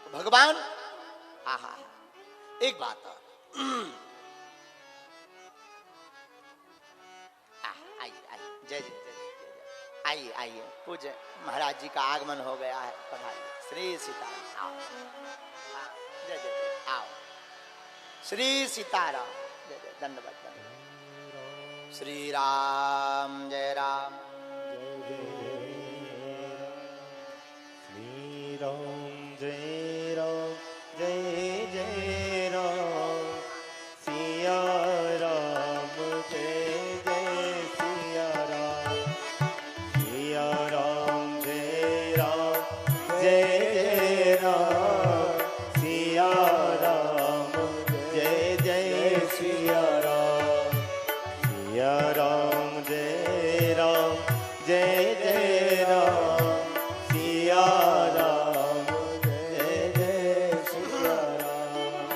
भगवान आहा एक बात आइए आइए जय जय आइए आइए पूज्य महाराज जी का आगमन हो गया है। पधारिए श्री सीताराम। आओ जय जय आओ श्री सीताराम जय जय दंडवत दंडवत। श्री राम जय राम श्री राम जय राम जय जय राम सिया राम जय जय सिया राम सिया राम जय राम जय जय राम सिया राम जय जय सिया राम सिया राम जय राम जय जय राम सिया राम जय जय सिया राम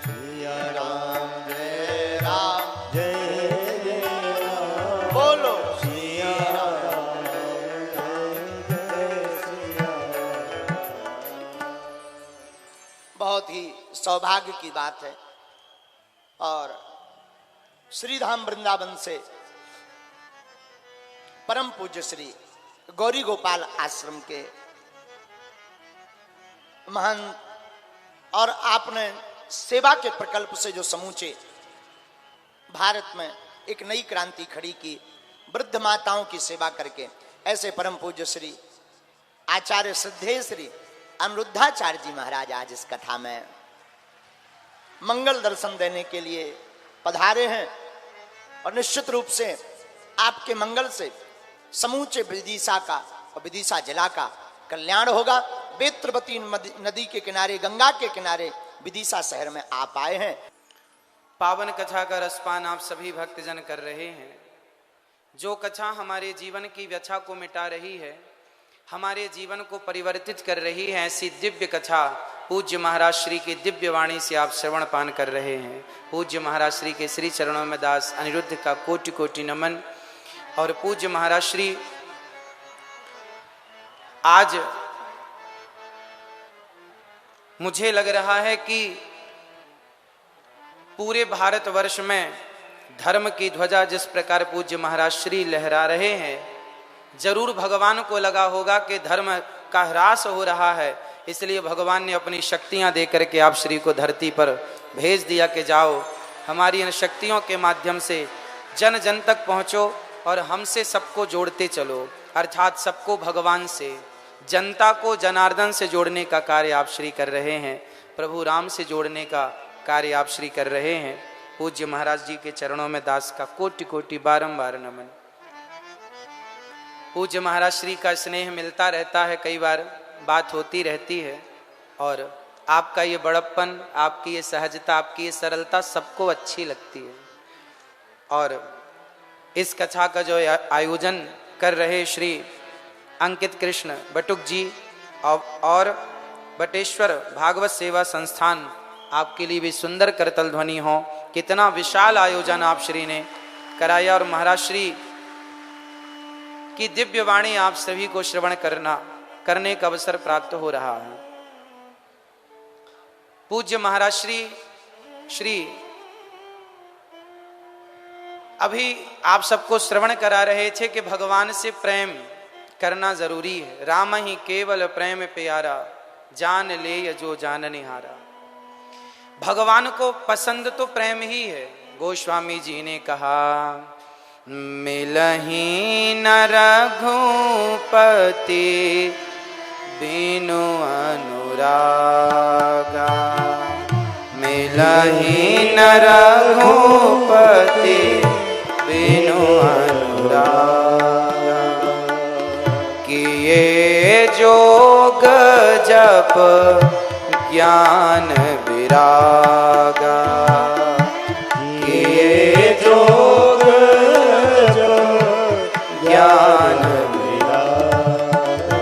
सिया राम जय राम जय जय राम बोलो सिया राम जय जय सिया राम। बहुत ही सौभाग्य की बात है। और श्रीधाम वृंदावन से परम पूज्य श्री गौरी गोपाल आश्रम के महान और आपने सेवा के प्रकल्प से जो समूचे भारत में एक नई क्रांति खड़ी की, वृद्ध माताओं की सेवा करके, ऐसे परम पूज्य श्री आचार्य श्रद्धेय श्री अनिरुद्धाचार्य जी महाराज आज इस कथा में मंगल दर्शन देने के लिए पधारे हैं। और निश्चित रूप से आपके मंगल से समूचे विदिशा का और विदिशा जिला का कल्याण होगा। बेत्रवती नदी के किनारे, गंगा के किनारे विदिशा शहर में आप आए हैं। पावन कथा का रसपान आप सभी भक्तजन कर रहे हैं। जो कथा हमारे जीवन की व्यथा को मिटा रही है, हमारे जीवन को परिवर्तित कर रही है, ऐसी दिव्य कथा पूज्य महाराज श्री की दिव्य वाणी से आप श्रवण पान कर रहे हैं। पूज्य महाराज श्री के श्री चरणों में दास अनिरुद्ध का कोटि कोटि नमन। और पूज्य महाराज श्री आज मुझे लग रहा है कि पूरे भारतवर्ष में धर्म की ध्वजा जिस प्रकार पूज्य महाराज श्री लहरा रहे हैं, जरूर भगवान को लगा होगा कि धर्म का ह्रास हो रहा है, इसलिए भगवान ने अपनी शक्तियां देकर के आप श्री को धरती पर भेज दिया कि जाओ हमारी इन शक्तियों के माध्यम से जन जन तक पहुंचो और हमसे सबको जोड़ते चलो, अर्थात सबको भगवान से, जनता को जनार्दन से जोड़ने का कार्य आप श्री कर रहे हैं। प्रभु राम से जोड़ने का कार्य आप श्री कर रहे हैं। पूज्य महाराज जी के चरणों में दास का कोटि कोटि बारंबार नमन। पूज्य महाराज श्री का स्नेह मिलता रहता है, कई बार बात होती रहती है, और आपका ये बड़प्पन, आपकी ये सहजता, आपकी ये सरलता सबको अच्छी लगती है। और इस कथा का जो आयोजन कर रहे श्री अंकित कृष्ण बटुक जी और बटेश्वर भागवत सेवा संस्थान, आपके लिए भी सुंदर करतल ध्वनि हो। कितना विशाल आयोजन आप श्री ने कराया और महाराज श्री की दिव्य वाणी आप सभी को श्रवण करने का अवसर प्राप्त हो रहा है। पूज्य महाराज श्री अभी आप सबको श्रवण करा रहे थे कि भगवान से प्रेम करना जरूरी है। राम ही केवल प्रेम प्यारा, जान ले जो जान निहारा। भगवान को पसंद तो प्रेम ही है। गोस्वामी जी ने कहा, मिलही न रघुपति बिनु अनुरागा, मिलही न रघुपति बिनु अनुरागा। किए जोग जप ज्ञान विरागा, किए जोग ज्ञान विरागा।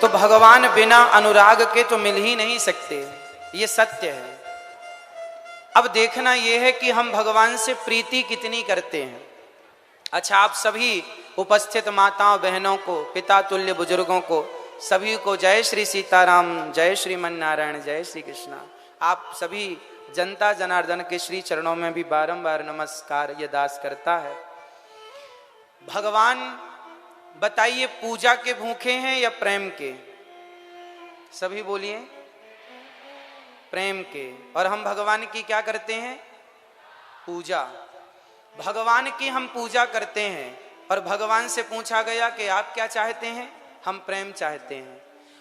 तो भगवान बिना अनुराग के तो मिल ही नहीं सकते, ये सत्य है। अब देखना यह है कि हम भगवान से प्रीति कितनी करते हैं। अच्छा, आप सभी उपस्थित माताओं बहनों को, पिता तुल्य बुजुर्गों को सभी को जय श्री सीताराम, जय श्रीमन नारायण, जय श्री कृष्णा। आप सभी जनता जनार्दन के श्री चरणों में भी बारंबार नमस्कार ये दास करता है। भगवान बताइए, पूजा के भूखे हैं या प्रेम के? सभी बोलिए, प्रेम के। और हम भगवान की क्या करते हैं? पूजा। भगवान की हम पूजा करते हैं और भगवान से पूछा गया कि आप क्या चाहते हैं? हम प्रेम चाहते हैं।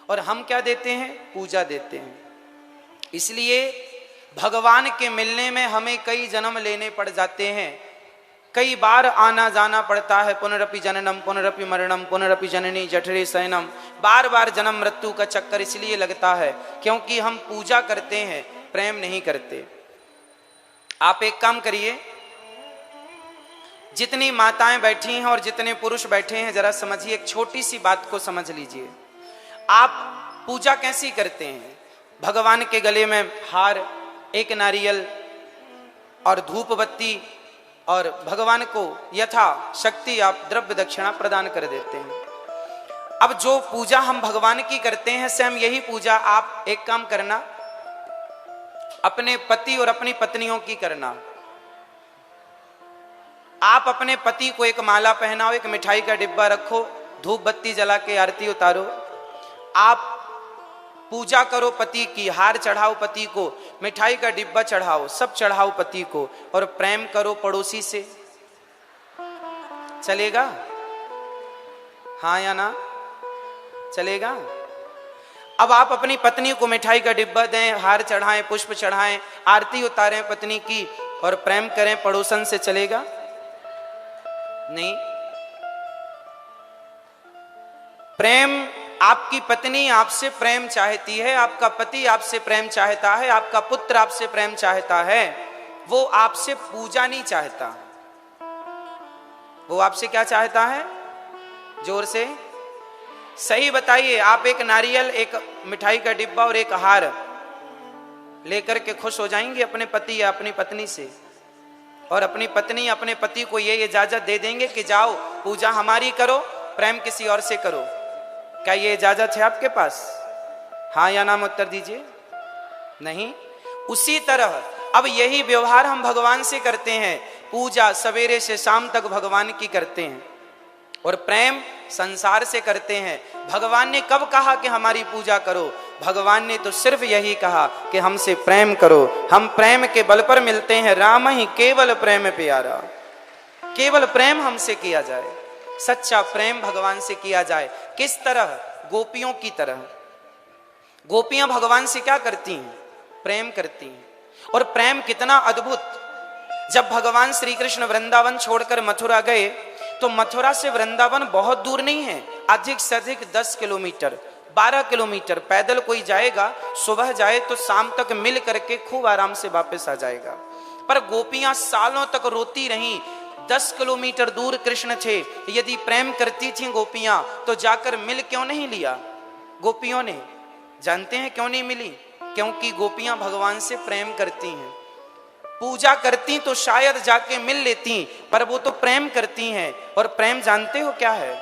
और हम क्या देते हैं? पूजा देते हैं। इसलिए भगवान के मिलने में हमें कई जन्म लेने पड़ जाते हैं, कई बार आना जाना पड़ता है। पुनरपि जननम पुनरपि मरणम पुनरपि जननी जठरे शयनम। बार बार जन्म मृत्यु का चक्कर इसलिए लगता है क्योंकि हम पूजा करते हैं, प्रेम नहीं करते। आप एक काम करिए, जितनी माताएं बैठी हैं और जितने पुरुष बैठे हैं, जरा समझिए, एक छोटी सी बात को समझ लीजिए। आप पूजा कैसी करते हैं? भगवान के गले में हार, एक नारियल और धूप बत्ती, और भगवान को यथा शक्ति आप द्रव्य दक्षिणा प्रदान कर देते हैं। अब जो पूजा हम भगवान की करते हैं, सेम यही पूजा आप एक काम करना, अपने पति और अपनी पत्नियों की करना। आप अपने पति को एक माला पहनाओ, एक मिठाई का डिब्बा रखो, धूप बत्ती जला के आरती उतारो। आप पूजा करो पति की, हार चढ़ाओ पति को, मिठाई का डिब्बा चढ़ाओ, सब चढ़ाओ पति को, और प्रेम करो पड़ोसी से। चलेगा? हाँ या ना? चलेगा? अब आप अपनी पत्नी को मिठाई का डिब्बा दें, हार चढ़ाएं, पुष्प चढ़ाएं, आरती उतारें पत्नी की और प्रेम करें पड़ोसन से, चलेगा? नहीं। प्रेम, आपकी पत्नी आपसे प्रेम चाहती है, आपका पति आपसे प्रेम चाहता है, आपका पुत्र आपसे प्रेम चाहता है, वो आपसे पूजा नहीं चाहता। वो आपसे क्या चाहता है? जोर से सही बताइए। आप एक नारियल, एक मिठाई का डिब्बा और एक हार लेकर के खुश हो जाएंगे अपने पति या अपनी पत्नी से? और अपनी पत्नी अपने पति को ये इजाजत दे देंगे कि जाओ पूजा हमारी करो, प्रेम किसी और से करो? क्या ये इजाजत है आपके पास? हाँ या ना में उत्तर दीजिए। नहीं। उसी तरह अब यही व्यवहार हम भगवान से करते हैं। पूजा सवेरे से शाम तक भगवान की करते हैं और प्रेम संसार से करते हैं। भगवान ने कब कहा कि हमारी पूजा करो? भगवान ने तो सिर्फ यही कहा कि हमसे प्रेम करो। हम प्रेम के बल पर मिलते हैं। राम ही केवल प्रेम प्यारा। केवल प्रेम हमसे किया जाए, सच्चा प्रेम भगवान से किया जाए। किस तरह? गोपियों की तरह। गोपियां भगवान से क्या करती हैं? प्रेम करती हैं। और प्रेम कितना अद्भुत! जब भगवान श्री कृष्ण वृंदावन छोड़कर मथुरा गए तो मथुरा से वृंदावन बहुत दूर नहीं है, अधिक से अधिक 10 किलोमीटर, 12 किलोमीटर पैदल कोई जाएगा, सुबह जाए तो शाम तक मिल करके खूब आराम से वापस आ जाएगा। पर गोपियां सालों तक रोती रहीं। 10 किलोमीटर दूर कृष्ण थे, यदि प्रेम करती थी गोपियां तो जाकर मिल क्यों नहीं लिया गोपियों ने? जानते हैं क्यों नहीं मिली? क्योंकि गोपियां भगवान से प्रेम करती हैं। पूजा करती तो शायद जाके मिल लेती, पर वो तो प्रेम करती हैं। और प्रेम जानते हो क्या है?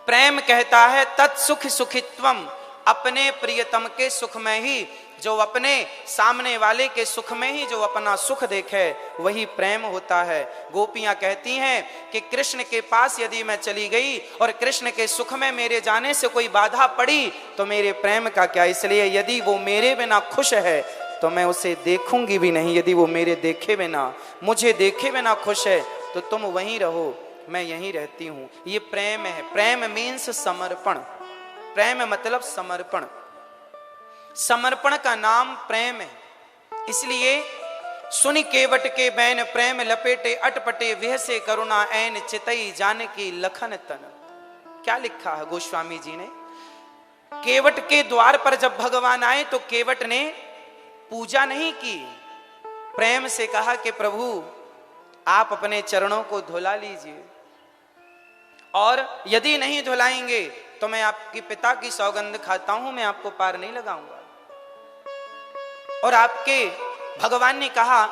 प्रेम कहता है तत्सुख सुखित्वम, अपने प्रियतम के सुख में ही, जो अपने सामने वाले के सुख में ही जो अपना सुख देखे, वही प्रेम होता है। गोपियां कहती हैं कि कृष्ण के पास यदि मैं चली गई और कृष्ण के सुख में मेरे जाने से कोई बाधा पड़ी तो मेरे प्रेम का क्या? इसलिए यदि वो मेरे बिना खुश है तो मैं उसे देखूंगी भी नहीं। यदि वो मेरे देखे बिना, मुझे देखे बिना खुश है तो तुम वहीं रहो, मैं यहीं रहती हूं। ये प्रेम है। प्रेम मीन्स समर्पण। प्रेम मतलब समर्पण। समर्पण का नाम प्रेम है। इसलिए सुनि केवट के बैन प्रेम लपेटे अटपटे विह से करुणा ऐन चितई जानकी लखन तन। क्या लिखा है गोस्वामी जी ने? केवट के द्वार पर जब भगवान आए तो केवट ने पूजा नहीं की, प्रेम से कहा कि प्रभु आप अपने चरणों को धुला लीजिए, और यदि नहीं धुलाएंगे तो मैं आपके पिता की सौगंध खाता हूं, मैं आपको पार नहीं लगाऊंगा। और आपके भगवान ने कहा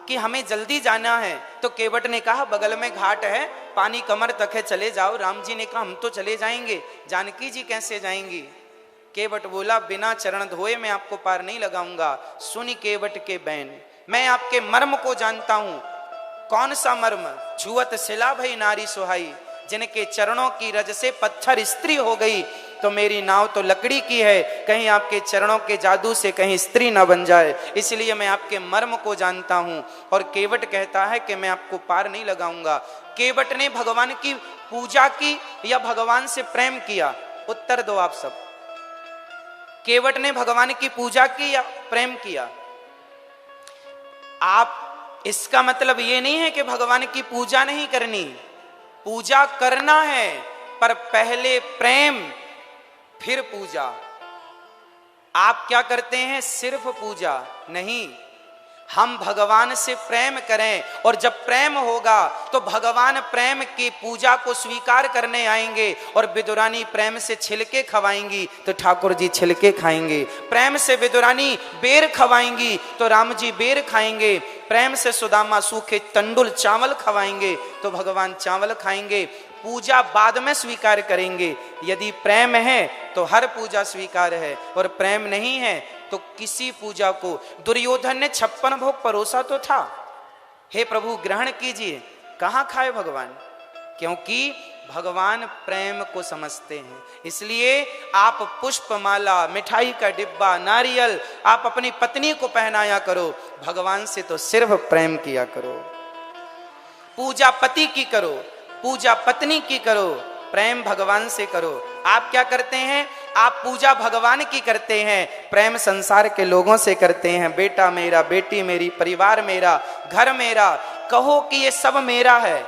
कि हमें जल्दी जाना है। तो केवट ने कहा बगल में घाट है, पानी कमर तक है, चले जाओ। राम जी ने कहा हम तो चले जाएंगे, जानकी जी कैसे जाएंगी? केवट बोला बिना चरण धोए मैं आपको पार नहीं लगाऊंगा। सुनी केवट के बैन, मैं आपके मर्म को जानता हूं। कौन सा मर्म? छुअत शिला भई नारी सुहाई, जिनके चरणों की रज से पत्थर स्त्री हो गई। तो मेरी नाव तो लकड़ी की है, कहीं आपके चरणों के जादू से कहीं स्त्री ना बन जाए, इसलिए मैं आपके मर्म को जानता हूं। और केवट कहता है कि मैं आपको पार नहीं लगाऊंगा। केवट ने भगवान की पूजा की या भगवान से प्रेम किया? उत्तर दो आप सब। केवट ने भगवान की पूजा की या प्रेम किया? आप, इसका मतलब यह नहीं है कि भगवान की पूजा नहीं करनी, पूजा करना है, पर पहले प्रेम फिर पूजा। आप क्या करते हैं? सिर्फ पूजा नहीं, हम भगवान से प्रेम करें, और जब प्रेम होगा तो भगवान प्रेम की पूजा को स्वीकार करने आएंगे। और विदुरानी प्रेम से छिलके खवाएंगी तो ठाकुर जी छिलके खाएंगे, प्रेम से विदुरानी बेर खवाएंगी तो राम जी बेर खाएंगे, प्रेम से सुदामा सूखे तंडुल चावल खवाएंगे तो भगवान चावल खाएंगे। पूजा बाद में स्वीकार करेंगे। यदि प्रेम है तो हर पूजा स्वीकार है, और प्रेम नहीं है तो किसी पूजा को। दुर्योधन ने 56 भोग परोसा तो था, हे प्रभु ग्रहण कीजिए, कहां खाए भगवान? क्योंकि भगवान प्रेम को समझते हैं। इसलिए आप पुष्पमाला, मिठाई का डिब्बा, नारियल आप अपनी पत्नी को पहनाया करो, भगवान से तो सिर्फ प्रेम किया करो। पूजा पति की करो, पूजा पत्नी की करो, प्रेम भगवान से करो। आप क्या करते हैं? आप पूजा भगवान की करते हैं, प्रेम संसार के लोगों से करते हैं। बेटा मेरा, बेटी मेरी, परिवार मेरा, घर मेरा। कहो कि ये सब मेरा है,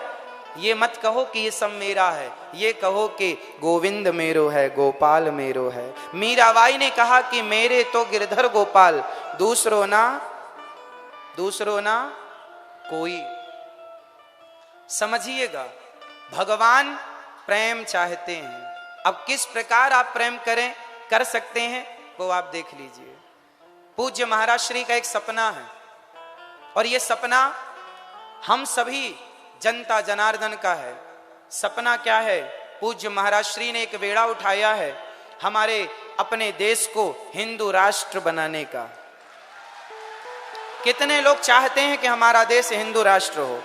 ये मत कहो कि ये सब मेरा है, ये कहो कि गोविंद मेरो है, गोपाल मेरो है। मीराबाई ने कहा कि मेरे तो गिरधर गोपाल, दूसरो ना कोई। समझिएगा, भगवान प्रेम चाहते हैं। अब किस प्रकार आप प्रेम कर सकते हैं वो आप देख लीजिए। पूज्य महाराज श्री का एक सपना है, और ये सपना हम सभी जनता जनार्दन का है। सपना क्या है? पूज्य महाराज श्री ने एक बेड़ा उठाया है हमारे अपने देश को हिंदू राष्ट्र बनाने का। कितने लोग चाहते हैं कि हमारा देश हिंदू राष्ट्र हो?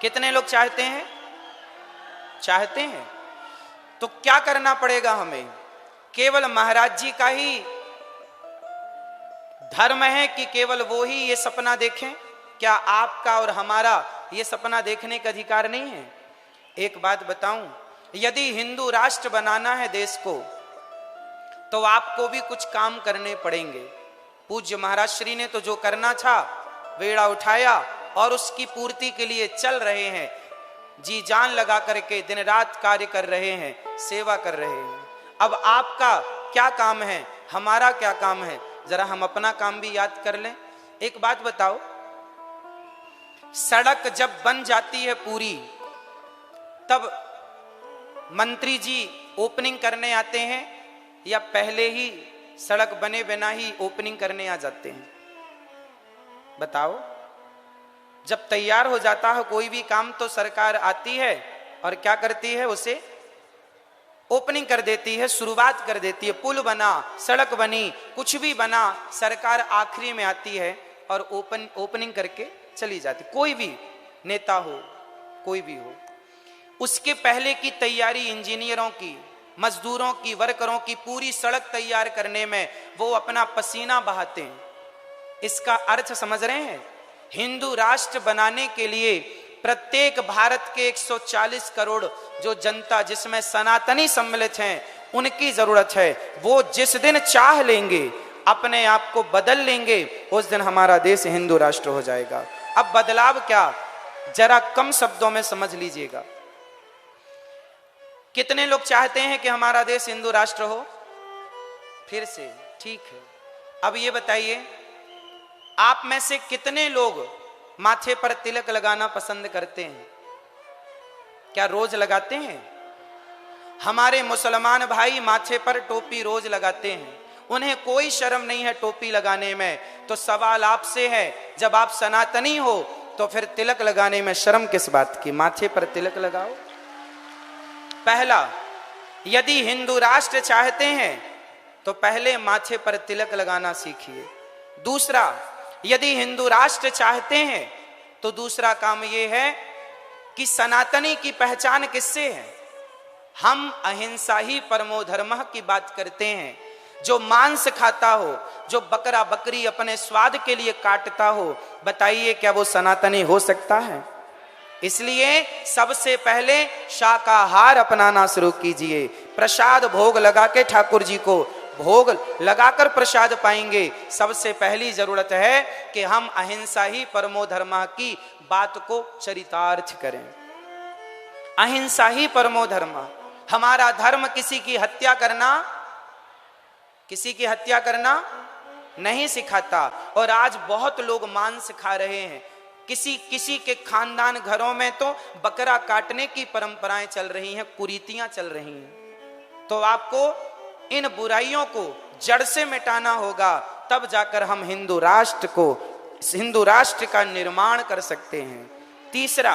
कितने लोग चाहते हैं? चाहते हैं। तो क्या करना पड़ेगा हमें? केवल महाराज जी का ही धर्म है कि केवल वो ही ये सपना देखें? क्या आपका और हमारा ये सपना देखने का अधिकार नहीं है? एक बात बताऊं, यदि हिंदू राष्ट्र बनाना है देश को, तो आपको भी कुछ काम करने पड़ेंगे। पूज्य महाराज श्री ने तो जो करना था बेड़ा उठाया, और उसकी पूर्ति के लिए चल रहे हैं, जी जान लगा करके दिन रात कार्य कर रहे हैं, सेवा कर रहे हैं। अब आपका क्या काम है, हमारा क्या काम है? जरा हम अपना काम भी याद कर लें। एक बात बताओ, सड़क जब बन जाती है पूरी, तब मंत्री जी ओपनिंग करने आते हैं या पहले ही सड़क बने बिना ही ओपनिंग करने आ जाते हैं? बताओ। जब तैयार हो जाता है कोई भी काम तो सरकार आती है और क्या करती है? उसे ओपनिंग कर देती है, शुरुआत कर देती है। पुल बना, सड़क बनी, कुछ भी बना, सरकार आखिरी में आती है और ओपनिंग करके चली जाती। कोई भी नेता हो, कोई भी हो, उसके पहले की तैयारी इंजीनियरों की, मजदूरों की, वर्करों की पूरी सड़क तैयार करने में वो अपना पसीना बहाते हैं। इसका अर्थ समझ रहे हैं? हिंदू राष्ट्र बनाने के लिए प्रत्येक भारत के 140 करोड़ जो जनता, जिसमें सनातनी सम्मिलित हैं, उनकी जरूरत है। वो जिस दिन चाह लेंगे, अपने आप को बदल लेंगे, उस दिन हमारा देश हिंदू राष्ट्र हो जाएगा। अब बदलाव क्या, जरा कम शब्दों में समझ लीजिएगा। कितने लोग चाहते हैं कि हमारा देश हिंदू राष्ट्र हो? फिर से ठीक है। अब ये बताइए, आप में से कितने लोग माथे पर तिलक लगाना पसंद करते हैं? क्या रोज लगाते हैं? हमारे मुसलमान भाई माथे पर टोपी रोज लगाते हैं। उन्हें कोई शर्म नहीं है टोपी लगाने में। तो सवाल आपसे है, जब आप सनातनी हो तो फिर तिलक लगाने में शर्म किस बात की? माथे पर तिलक लगाओ। पहला, यदि हिंदू राष्ट्र चाहते हैं तो पहले माथे पर तिलक लगाना सीखिए। दूसरा, यदि हिंदू राष्ट्र चाहते हैं तो दूसरा काम यह है कि सनातनी की पहचान किससे है? हम अहिंसा ही परमो धर्मः की बात करते हैं। जो मांस खाता हो, जो बकरा बकरी अपने स्वाद के लिए काटता हो, बताइए क्या वो सनातनी हो सकता है? इसलिए सबसे पहले शाकाहार अपनाना शुरू कीजिए। प्रसाद भोग लगा के ठाकुर जी को भोग लगाकर प्रसाद पाएंगे। सबसे पहली जरूरत है कि हम अहिंसा ही परमो धर्मः की बात को चरितार्थ करें। अहिंसा ही परमो धर्मः। हमारा धर्म किसी की हत्या करना नहीं सिखाता। और आज बहुत लोग मांस खा रहे हैं। किसी के खानदान घरों में तो बकरा काटने की परंपराएं चल रही हैं, कुरीतियां चल रही हैं। तो आपको इन बुराइयों को जड़ से मिटाना होगा, तब जाकर हम हिंदू राष्ट्र का निर्माण कर सकते हैं। तीसरा,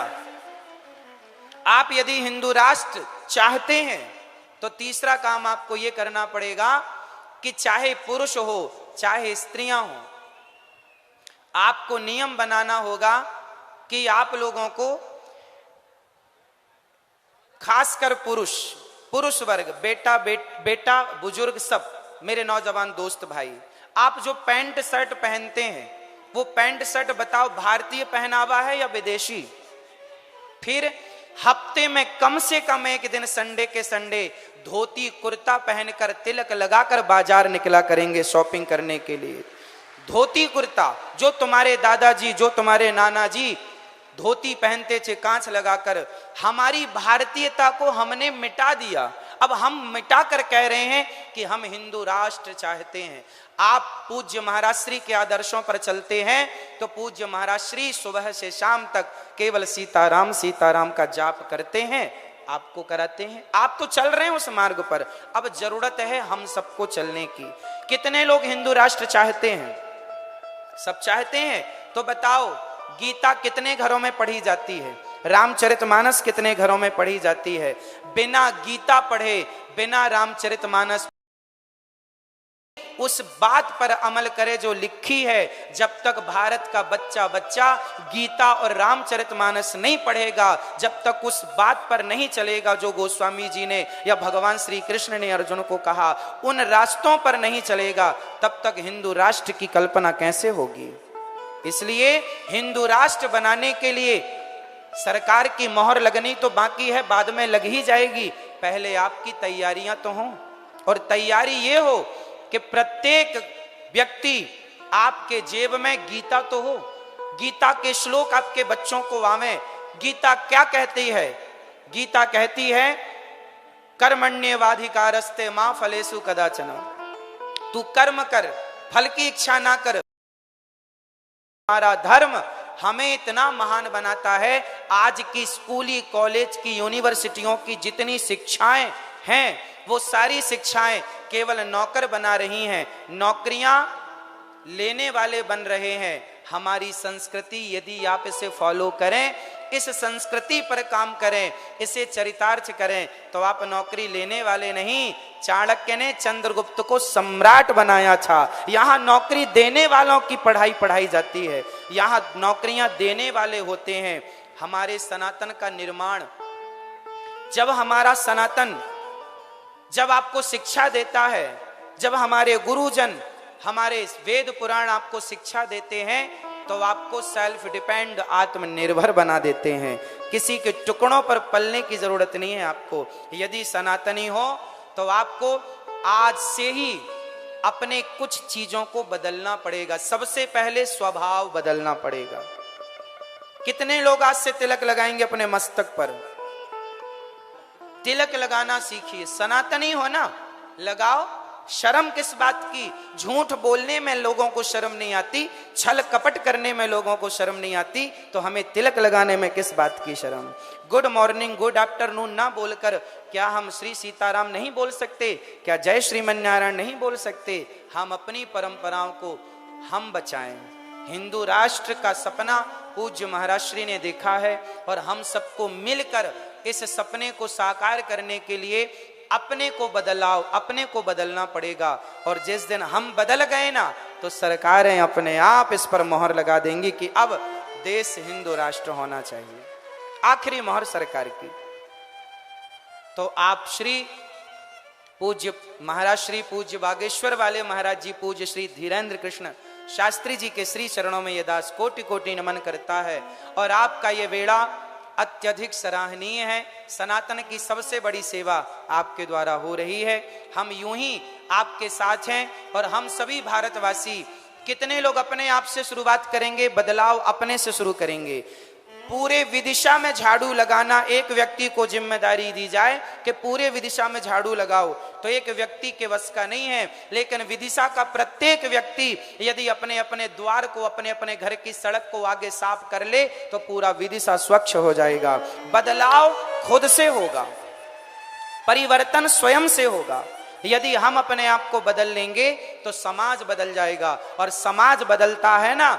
आप यदि हिंदू राष्ट्र चाहते हैं तो तीसरा काम आपको यह करना पड़ेगा कि चाहे पुरुष हो चाहे स्त्रियां हो, आपको नियम बनाना होगा कि आप लोगों को, खासकर पुरुष वर्ग, बेटा बुजुर्ग, सब मेरे नौजवान दोस्त भाई, आप जो पैंट शर्ट पहनते हैं वो पैंट शर्ट बताओ भारतीय पहनावा है या विदेशी? फिर हफ्ते में कम से कम एक दिन संडे के संडे धोती कुर्ता पहनकर तिलक लगाकर बाजार निकला करेंगे शॉपिंग करने के लिए। धोती कुर्ता, जो तुम्हारे दादाजी, जो तुम्हारे नाना जी धोती पहनते थे कांच लगाकर, हमारी भारतीयता को हमने मिटा दिया। अब हम मिटा कर कह रहे हैं कि हम हिंदू राष्ट्र चाहते हैं। आप पूज्य महाराज श्री के आदर्शों पर चलते हैं तो पूज्य महाराज श्री सुबह से शाम तक केवल सीताराम सीताराम का जाप करते हैं, आपको कराते हैं। आप तो चल रहे हैं उस मार्ग पर, अब जरूरत है हम सबको चलने की। कितने लोग हिंदू राष्ट्र चाहते हैं? सब चाहते हैं। तो बताओ, गीता कितने घरों में पढ़ी जाती है? रामचरितमानस कितने घरों में पढ़ी जाती है? बिना गीता पढ़े, बिना रामचरितमानस उस बात पर अमल करे जो लिखी है। जब तक भारत का बच्चा गीता और रामचरितमानस नहीं पढ़ेगा, जब तक उस बात पर नहीं चलेगा जो गोस्वामी जी ने या भगवान श्री कृष्ण ने अर्जुन को कहा, उन रास्तों पर नहीं चलेगा, तब तक हिंदू राष्ट्र की कल्पना कैसे होगी? इसलिए हिंदू राष्ट्र बनाने के लिए सरकार की मोहर लगनी तो बाकी है, बाद में लग ही जाएगी। पहले आपकी तैयारियां तो हों, और तैयारी ये हो कि प्रत्येक व्यक्ति आपके जेब में गीता तो हो, गीता के श्लोक आपके बच्चों को आवे। गीता क्या कहती है? गीता कहती है कर्मण्येवाधिकारस्ते मां फलेषु कदाचन। तू कर्म कर, फल की इच्छा ना कर। हमारा धर्म हमें इतना महान बनाता है। आज की स्कूली, कॉलेज की, यूनिवर्सिटियों की जितनी शिक्षाएं हैं, वो सारी शिक्षाएं केवल नौकर बना रही हैं, नौकरियां लेने वाले बन रहे हैं। हमारी संस्कृति यदि आप इसे फॉलो करें, इस संस्कृति पर काम करें, इसे चरितार्थ करें, तो आप नौकरी लेने वाले नहीं। चाणक्य ने चंद्रगुप्त को सम्राट बनाया था। यहां नौकरी देने वालों की पढ़ाई जाती है, यहां नौकरियां देने वाले होते हैं। हमारे सनातन का निर्माण, जब हमारा सनातन जब आपको शिक्षा देता है, जब हमारे गुरुजन, हमारे वेद पुराण आपको शिक्षा देते हैं, तो आपको सेल्फ डिपेंड, आत्मनिर्भर बना देते हैं। किसी के टुकड़ों पर पलने की जरूरत नहीं है आपको। यदि सनातनी हो तो आपको आज से ही अपने कुछ चीजों को बदलना पड़ेगा। सबसे पहले स्वभाव बदलना पड़ेगा। कितने लोग आज से तिलक लगाएंगे अपने मस्तक पर? तिलक लगाना सीखिए। सनातनी हो ना, लगाओ। शर्म किस बात की? झूठ बोलने में लोगों को शर्म नहीं आती, छल कपट करने में लोगों को शर्म नहीं आती, तो हमें तिलक लगाने में किस बात की शर्म? गुड मॉर्निंग गुड आफ्टरनून ना बोलकर क्या हम श्री सीताराम नहीं बोल सकते? क्या जय श्रीमन नारायण नहीं बोल सकते? हम अपनी परंपराओं को हम बचाएं। हिंदू राष्ट्र का सपना पूज्य महाराज श्री ने देखा है और हम सबको मिलकर इस सपने को साकार करने के लिए अपने को बदलना पड़ेगा। और जिस दिन हम बदल गए ना, तो सरकारें अपने आप इस पर मोहर लगा देंगी कि अब देश हिंदू राष्ट्र होना चाहिए। आखिरी मोहर सरकार की। तो आप श्री पूज्य महाराज श्री पूज्य बागेश्वर वाले महाराज जी पूज्य श्री धीरेन्द्र कृष्ण शास्त्री जी के श्री चरणों में ये दास कोटि कोटि नमन करता है। और आपका ये वेड़ा अत्यधिक सराहनीय है। सनातन की सबसे बड़ी सेवा आपके द्वारा हो रही है। हम यूं ही आपके साथ हैं और हम सभी भारतवासी, कितने लोग अपने आप से शुरुआत करेंगे, बदलाव अपने से शुरू करेंगे। पूरे विदिशा में झाड़ू लगाना एक व्यक्ति को जिम्मेदारी दी जाए कि पूरे विदिशा में झाड़ू लगाओ, तो एक व्यक्ति के वश का नहीं है। लेकिन विदिशा का प्रत्येक व्यक्ति यदि अपने अपने द्वार को, अपने अपने घर की सड़क को आगे साफ कर ले, तो पूरा विदिशा स्वच्छ हो जाएगा। बदलाव खुद से होगा, परिवर्तन स्वयं से होगा। यदि हम अपने आप को बदल लेंगे तो समाज बदल जाएगा, और समाज बदलता है ना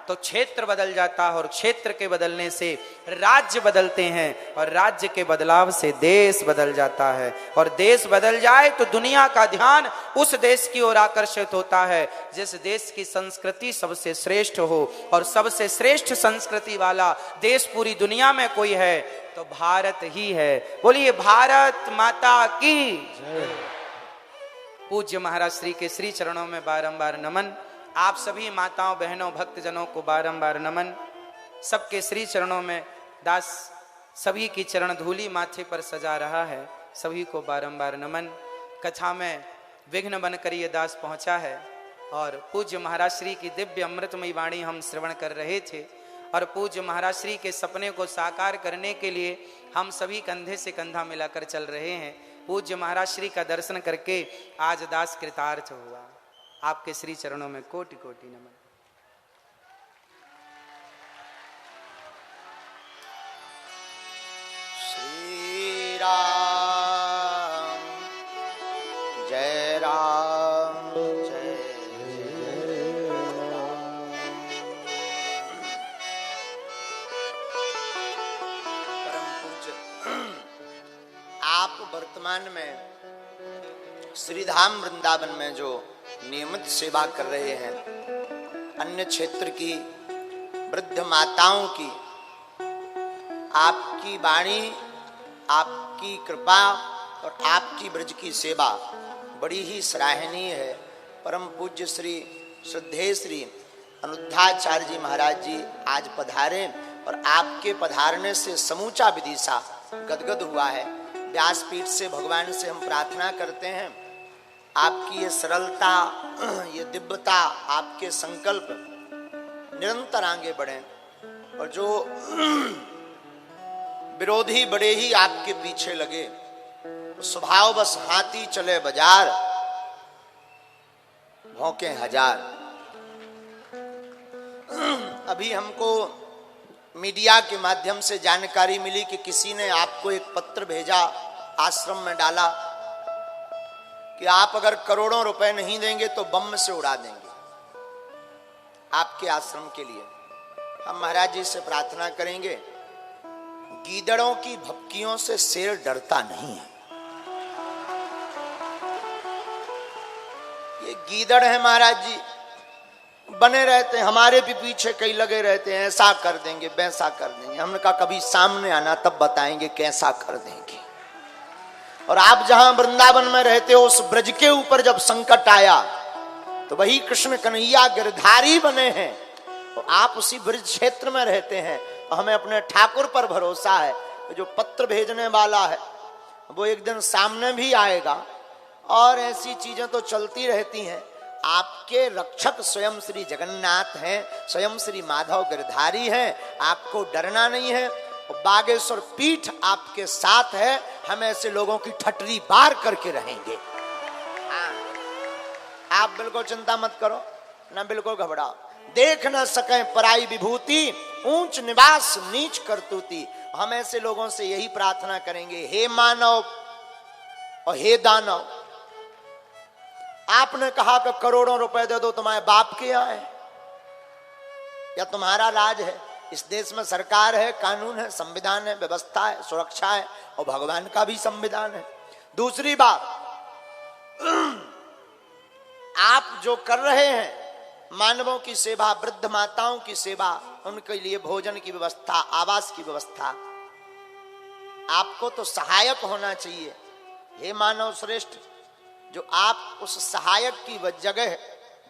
तो क्षेत्र बदल जाता है, और क्षेत्र के बदलने से राज्य बदलते हैं, और राज्य के बदलाव से देश बदल जाता है, और देश बदल जाए तो दुनिया का ध्यान उस देश की ओर आकर्षित होता है जिस देश की संस्कृति सबसे श्रेष्ठ हो। और सबसे श्रेष्ठ संस्कृति वाला देश पूरी दुनिया में कोई है तो भारत ही है। बोलिए भारत माता की। पूज्य महाराज श्री के श्री चरणों में बारंबार नमन। आप सभी माताओं बहनों भक्तजनों को बारंबार नमन। सबके श्री चरणों में दास सभी की चरण धूली माथे पर सजा रहा है, सभी को बारंबार नमन। कथा में विघ्न बनकर ये दास पहुंचा है और पूज्य महाराज श्री की दिव्य अमृतमयी वाणी हम श्रवण कर रहे थे, और पूज्य महाराज श्री के सपने को साकार करने के लिए हम सभी कंधे से कंधा मिलाकर चल रहे हैं। पूज्य महाराज श्री का दर्शन करके आज दास कृतार्थ हुआ। आपके श्री चरणों में कोटि कोटि नमन। श्री राम जय राम जय जय राम। परम पूज्य आप वर्तमान में श्रीधाम वृंदावन में जो नियमित सेवा कर रहे हैं, अन्य क्षेत्र की वृद्ध माताओं की आपकी वाणी, आपकी कृपा और आपकी ब्रज की सेवा बड़ी ही सराहनीय है। परम पूज्य श्री श्रद्धेय श्री अनुद्धाचार्य जी महाराज जी आज पधारे और आपके पधारने से समूचा विदिशा गदगद हुआ है। व्यासपीठ से भगवान से हम प्रार्थना करते हैं आपकी ये सरलता, ये दिव्यता, आपके संकल्प निरंतर आगे बढ़े, और जो विरोधी बड़े ही आपके पीछे लगे, स्वभाव बस हाथी चले बाजार भौंके हजार। अभी हमको मीडिया के माध्यम से जानकारी मिली कि किसी ने आपको एक पत्र भेजा, आश्रम में डाला कि आप अगर करोड़ों रुपए नहीं देंगे तो बम से उड़ा देंगे आपके आश्रम के लिए। हम महाराज जी से प्रार्थना करेंगे, गीदड़ों की भपकियों से शेर डरता नहीं है। ये गीदड़ है महाराज जी, बने रहते हैं, हमारे भी पीछे कई लगे रहते हैं, ऐसा कर देंगे वैसा कर देंगे। हमने कहा कभी सामने आना तब बताएंगे कैसा कर देंगे। और आप जहां वृंदावन में रहते हो उस ब्रज के ऊपर जब संकट आया तो वही कृष्ण कन्हैया गिरधारी बने हैं, और आप उसी ब्रज क्षेत्र में रहते हैं। और हमें अपने ठाकुर पर भरोसा है, जो पत्र भेजने वाला है वो एक दिन सामने भी आएगा। और ऐसी चीजें तो चलती रहती हैं। आपके रक्षक स्वयं श्री जगन्नाथ हैं, स्वयं श्री माधव गिरधारी हैं, आपको डरना नहीं है। बागेश्वर पीठ आपके साथ है, हम ऐसे लोगों की ठटरी बार करके रहेंगे। आप बिल्कुल चिंता मत करो, ना बिल्कुल घबराओ। देख न सके पराई विभूति, ऊंच निवास नीच करतूती। हम ऐसे लोगों से यही प्रार्थना करेंगे, हे मानव और हे दानव, आपने कहा कि करोड़ों रुपए दे दो, तुम्हारे बाप के यहाँ है या तुम्हारा राज है? इस देश में सरकार है, कानून है, संविधान है, व्यवस्था है, सुरक्षा है, और भगवान का भी संविधान है। दूसरी बात, आप जो कर रहे हैं मानवों की सेवा, वृद्ध माताओं की सेवा, उनके लिए भोजन की व्यवस्था, आवास की व्यवस्था, आपको तो सहायक होना चाहिए। हे मानव श्रेष्ठ, जो आप उस सहायक की जगह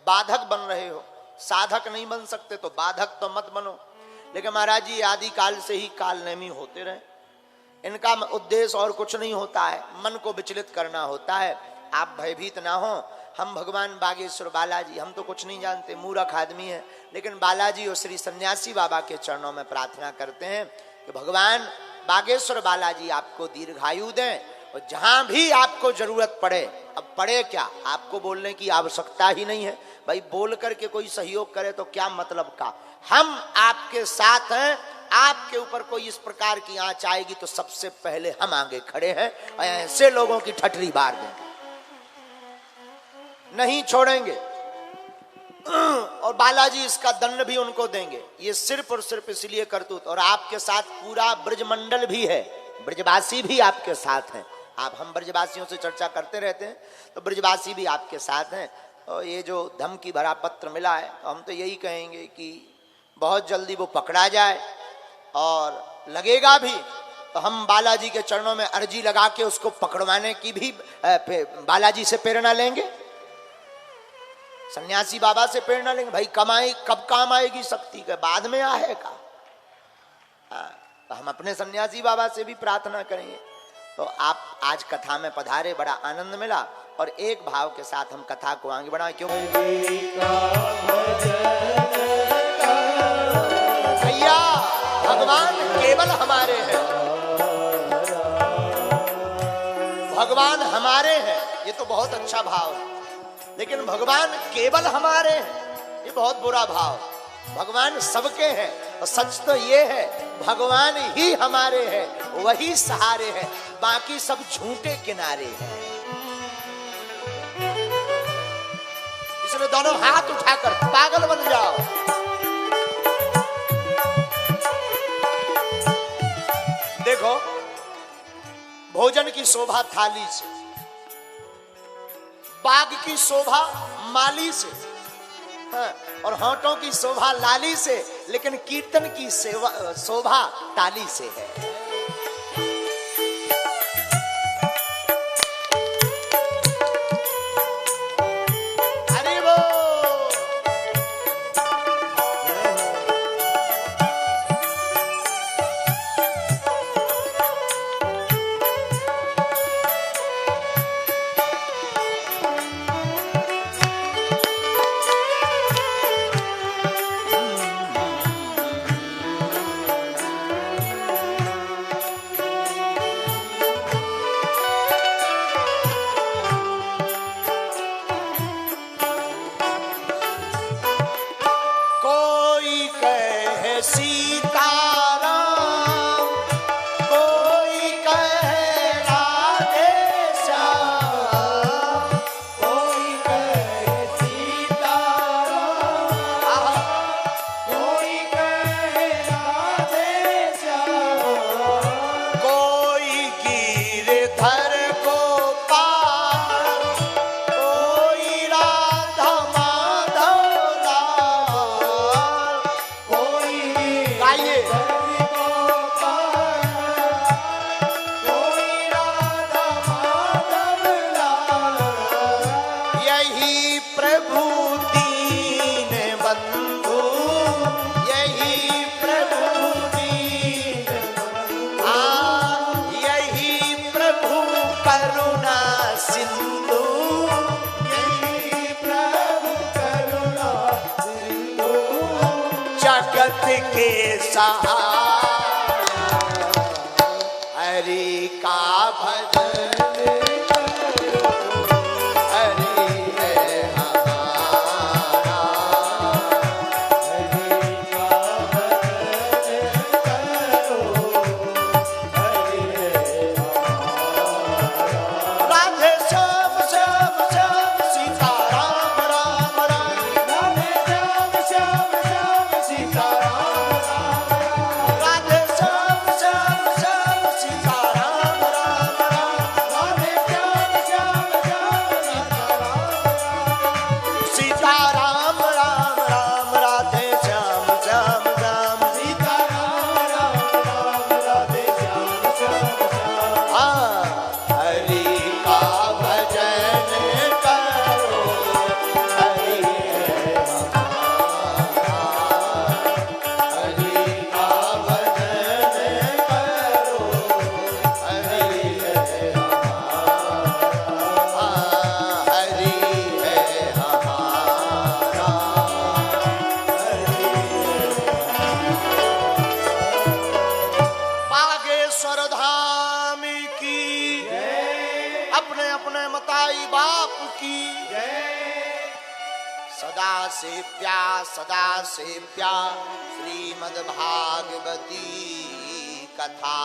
बाधक बन रहे हो, साधक नहीं बन सकते तो बाधक तो मत बनो। लेकिन महाराज जी आदि काल से ही कालनेमी होते रहे, इनका उद्देश्य और कुछ नहीं होता है, मन को विचलित करना होता है। आप भयभीत ना हो। हम भगवान बागेश्वर बालाजी, हम तो कुछ नहीं जानते, मूर्ख आदमी है, लेकिन बालाजी और श्री सन्यासी बाबा के चरणों में प्रार्थना करते हैं कि भगवान बागेश्वर बालाजी आपको दीर्घायु दें, और जहां भी आपको जरूरत पड़े, अब पड़े क्या, आपको बोलने की आवश्यकता ही नहीं है भाई, बोल करके कोई सहयोग करे तो क्या मतलब का। हम आपके साथ हैं, आपके ऊपर कोई इस प्रकार की आंच आएगी तो सबसे पहले हम आगे खड़े हैं और ऐसे लोगों की ठठरी बार देंगे, नहीं छोड़ेंगे, और बालाजी इसका दंड भी उनको देंगे। ये सिर्फ और सिर्फ इसलिए करतूत, और आपके साथ पूरा ब्रजमंडल भी है, ब्रजवासी भी आपके साथ हैं। हम ब्रजवासियों से चर्चा करते रहते हैं, तो ब्रजवासी भी आपके साथ हैं। और ये जो धमकी भरा पत्र मिला है, तो हम तो यही कहेंगे कि बहुत जल्दी वो पकड़ा जाए, और लगेगा भी तो हम बालाजी के चरणों में अर्जी लगा के उसको पकड़वाने की भी बालाजी से प्रेरणा लेंगे, सन्यासी बाबा से प्रेरणा लेंगे। भाई कमाई कब काम आएगी शक्ति के, बाद में आएगा। तो हम अपने सन्यासी बाबा से भी प्रार्थना करेंगे। तो आप आज कथा में पधारे, बड़ा आनंद मिला, और एक भाव के साथ हम कथा को आगे बढ़ाएं। क्यों भैया, भगवान केवल हमारे हैं, भगवान हमारे हैं, ये तो बहुत अच्छा भाव है। लेकिन भगवान केवल हमारे हैं, ये बहुत बुरा भाव। भगवान सबके हैं, और सच तो ये है भगवान ही हमारे हैं, वही सहारे हैं, बाकी सब झूठे किनारे हैं। इसलिए दोनों हाथ उठाकर पागल बन जाओ। देखो, भोजन की शोभा थाली से, बाग की शोभा माली से, हाँ, और होंठों की शोभा लाली से, लेकिन कीर्तन की शोभा ताली से है। के सहारा हरि का भजन करो, हरि है हम अपने अपने मताई बाप की सदा सेव्या श्रीमद् भागवती कथा।